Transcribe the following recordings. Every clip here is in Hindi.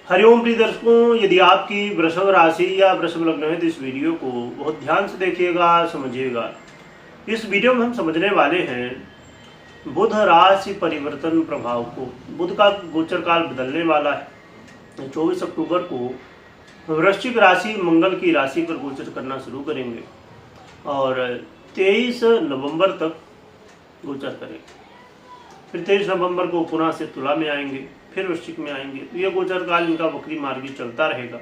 हरिओम प्रिय दर्शकों, यदि आपकी वृषभ राशि या वृषभ लग्न है तो इस वीडियो को बहुत ध्यान से देखिएगा, समझिएगा। इस वीडियो में हम समझने वाले हैं बुध राशि परिवर्तन प्रभाव को। बुध का गोचर काल बदलने वाला है। 24 अक्टूबर को वृश्चिक राशि मंगल की राशि पर गोचर करना शुरू करेंगे और 23 नवंबर तक गोचर करेंगे। फिर 23 नवंबर को पुनः से तुला में आएंगे, फिर वृश्चिक में आएंगे। तो ये गोचर काल इनका वक्री मार्गी चलता रहेगा।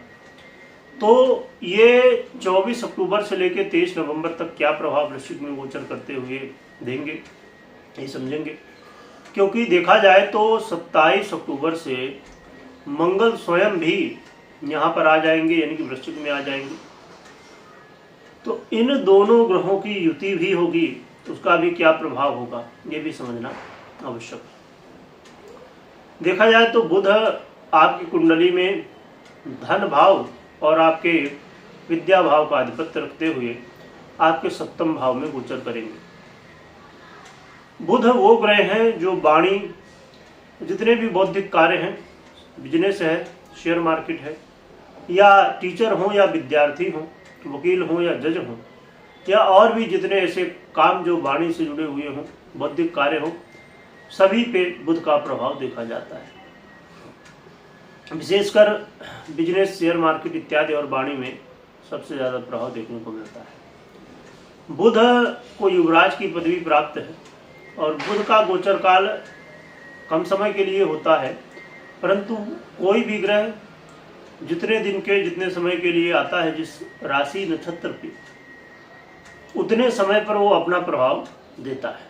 तो ये 24 अक्टूबर से लेकर 23 नवंबर तक क्या प्रभाव वृश्चिक में गोचर करते हुए देंगे, ये समझेंगे। क्योंकि देखा जाए तो 27 अक्टूबर से मंगल स्वयं भी यहाँ पर आ जाएंगे, यानी कि वृश्चिक में आ जाएंगे। तो इन दोनों ग्रहों की युति भी होगी, उसका भी क्या प्रभाव होगा ये भी समझना आवश्यक है। देखा जाए तो बुध आपकी कुंडली में धन भाव और आपके विद्या भाव का आधिपत्य रखते हुए आपके सप्तम भाव में गोचर करेंगे। बुध वो ग्रह हैं जो वाणी, जितने भी बौद्धिक कार्य हैं, बिजनेस है, शेयर मार्केट है, या टीचर हो या विद्यार्थी हो, वकील हो या जज हो, या और भी जितने ऐसे काम जो वाणी से जुड़े हुए हों, बौद्धिक कार्य हो, सभी पे बुध का प्रभाव देखा जाता है। विशेषकर बिजनेस, शेयर मार्केट इत्यादि और वाणी में सबसे ज़्यादा प्रभाव देखने को मिलता है। बुध को युवराज की पदवी प्राप्त है और बुध का गोचर काल कम समय के लिए होता है, परंतु कोई भी ग्रह जितने दिन के, जितने समय के लिए आता है जिस राशि नक्षत्र पे, उतने समय पर वो अपना प्रभाव देता है।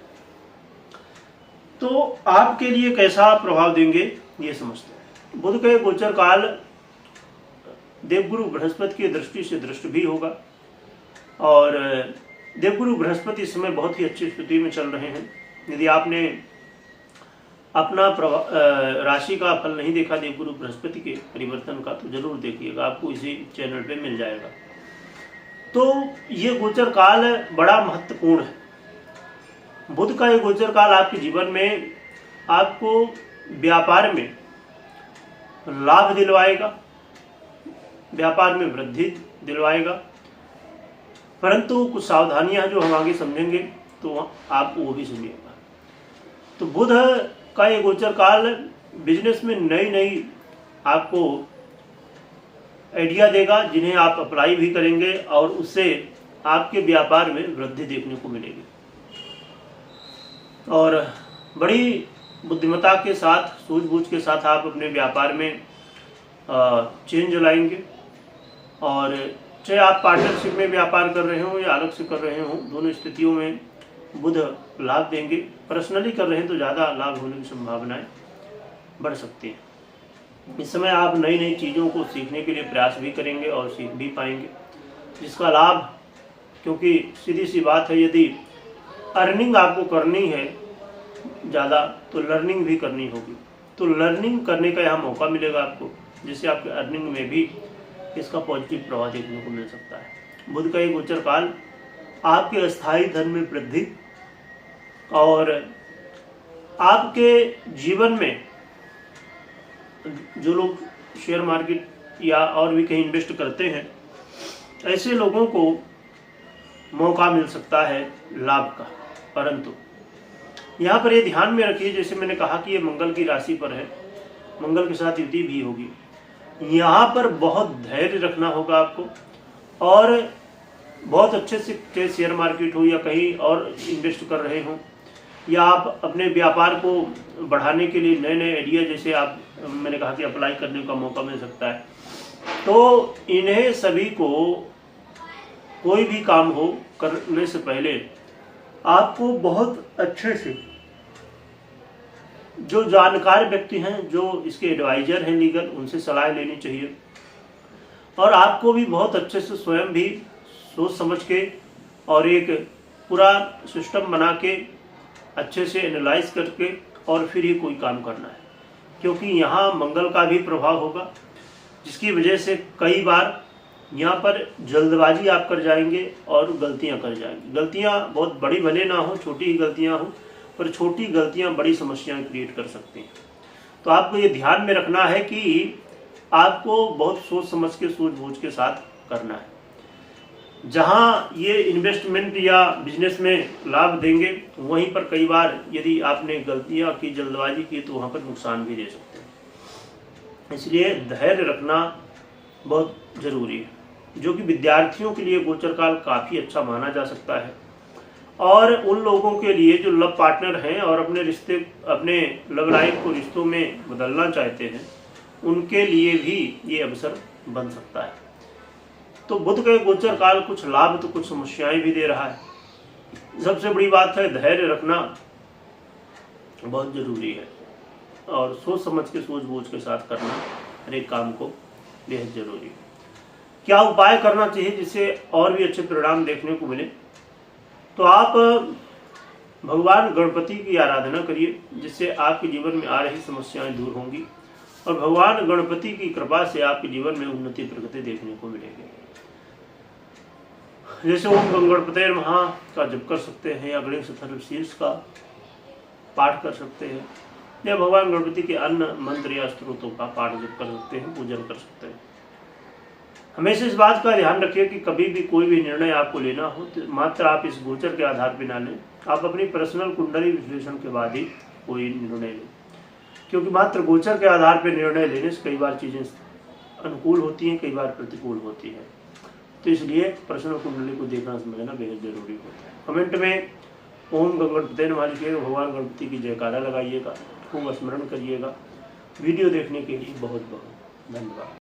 तो आपके लिए कैसा प्रभाव देंगे ये समझते हैं। बुध के गोचर काल देवगुरु बृहस्पति की दृष्टि से दृष्ट भी होगा और देवगुरु बृहस्पति इस समय बहुत ही अच्छी स्थिति में चल रहे हैं। यदि आपने अपना राशि का फल नहीं देखा देवगुरु बृहस्पति के परिवर्तन का, तो जरूर देखिएगा, आपको इसी चैनल पे मिल जाएगा। तो ये गोचर काल बड़ा महत्वपूर्ण है। बुध का ये गोचर काल आपके जीवन में आपको व्यापार में लाभ दिलवाएगा, व्यापार में वृद्धि दिलवाएगा, परंतु कुछ सावधानियां जो हम आगे समझेंगे तो आप वो भी सुनिएगा। तो बुध का ये गोचर काल बिजनेस में नई नई आपको आइडिया देगा, जिन्हें आप अप्लाई भी करेंगे और उससे आपके व्यापार में वृद्धि देखने को मिलेगी। और बड़ी बुद्धिमत्ता के साथ, सूझबूझ के साथ आप अपने व्यापार में चेंज लाएंगे। और चाहे आप पार्टनरशिप में व्यापार कर रहे हो या अलग से कर रहे हो, दोनों स्थितियों में बुध लाभ देंगे। पर्सनली कर रहे हैं तो ज़्यादा लाभ होने की संभावनाएं बढ़ सकती हैं। इस समय आप नई नई चीज़ों को सीखने के लिए प्रयास भी करेंगे और सीख भी पाएंगे, जिसका लाभ, क्योंकि सीधी सी बात है, यदि अर्निंग आपको करनी है ज़्यादा तो लर्निंग भी करनी होगी। तो लर्निंग करने का यहाँ मौका मिलेगा आपको, जिससे आपके अर्निंग में भी इसका पॉजिटिव प्रभाव देखने को मिल सकता है। बुध का ये गोचर काल आपके अस्थायी धन में वृद्धि और आपके जीवन में जो लोग शेयर मार्केट या और भी कहीं इन्वेस्ट करते हैं, ऐसे लोगों को मौका मिल सकता है लाभ का। परंतु यहाँ पर ये ध्यान में रखिए, जैसे मैंने कहा कि ये मंगल की राशि पर है, मंगल के साथ युति भी होगी। यहाँ पर बहुत धैर्य रखना होगा आपको और बहुत अच्छे से शेयर मार्केट हो या कहीं और इन्वेस्ट कर रहे हो, या आप अपने व्यापार को बढ़ाने के लिए नए नए आइडिया, जैसे आप, मैंने कहा कि अप्लाई करने का मौका मिल सकता है। तो इन्हें सभी को, कोई भी काम हो करने से पहले आपको बहुत अच्छे से, जो जानकार व्यक्ति हैं, जो इसके एडवाइजर हैं लीगल, उनसे सलाह लेनी चाहिए। और आपको भी बहुत अच्छे से स्वयं भी सोच समझ के और एक पूरा सिस्टम बना के अच्छे से एनालाइज करके और फिर ही कोई काम करना है। क्योंकि यहाँ मंगल का भी प्रभाव होगा, जिसकी वजह से कई बार यहाँ पर जल्दबाजी आप कर जाएंगे और गलतियाँ कर जाएंगे। गलतियाँ बहुत बड़ी भले ना हो, छोटी ही गलतियाँ हो, पर छोटी गलतियाँ बड़ी समस्याएं क्रिएट कर सकती हैं। तो आपको ये ध्यान में रखना है कि आपको बहुत सोच समझ के सूझबूझ के साथ करना है। जहां ये इन्वेस्टमेंट या बिजनेस में लाभ देंगे वहीं पर कई बार यदि आपने गलतियां की, जल्दबाजी की, तो वहां पर नुकसान भी दे सकते हैं। इसलिए धैर्य रखना बहुत जरूरी है, जो कि विद्यार्थियों के लिए गोचर काल काफ़ी अच्छा माना जा सकता है। और उन लोगों के लिए जो लव पार्टनर हैं और अपने लव लाइफ को रिश्तों में बदलना चाहते हैं, उनके लिए भी ये अवसर बन सकता है। तो बुध के गोचर काल कुछ लाभ तो कुछ समस्याएं भी दे रहा है। सबसे बड़ी बात है धैर्य रखना बहुत जरूरी है और सोच समझ के सूझबूझ के साथ करना हर एक काम को बेहद जरूरी है। क्या उपाय करना चाहिए जिससे और भी अच्छे परिणाम देखने को मिले? तो आप भगवान गणपति की आराधना करिए, जिससे आपके जीवन में आ रही समस्याएं दूर होंगी और भगवान गणपति की कृपा से आपके जीवन में उन्नति प्रगति देखने को मिलेगी। जैसे ओम गणपते नमः का जप कर सकते हैं, या गणेश शीर्ष का पाठ कर सकते हैं, या भगवान गणपति के अन्य मंत्र या स्त्रोतों का पाठ जप कर सकते हैं, पूजन कर सकते हैं। हमेशा इस बात का ध्यान रखिए कि कभी भी कोई भी निर्णय आपको लेना हो तो मात्र आप इस गोचर के आधार पर ना लें, आप अपनी पर्सनल कुंडली विश्लेषण के बाद ही कोई निर्णय लें, क्योंकि मात्र गोचर के आधार पर निर्णय लेने से कई बार चीज़ें अनुकूल होती हैं, कई बार प्रतिकूल होती हैं। तो इसलिए पर्सनल कुंडली को देखना समझना बेहद जरूरी होता है। कमेंट में ओम गणपते नमः लिखिएगा, भगवान गणपति की जयकारा लगाइएगा, खूब स्मरण करिएगा। वीडियो देखने के लिए बहुत बहुत धन्यवाद।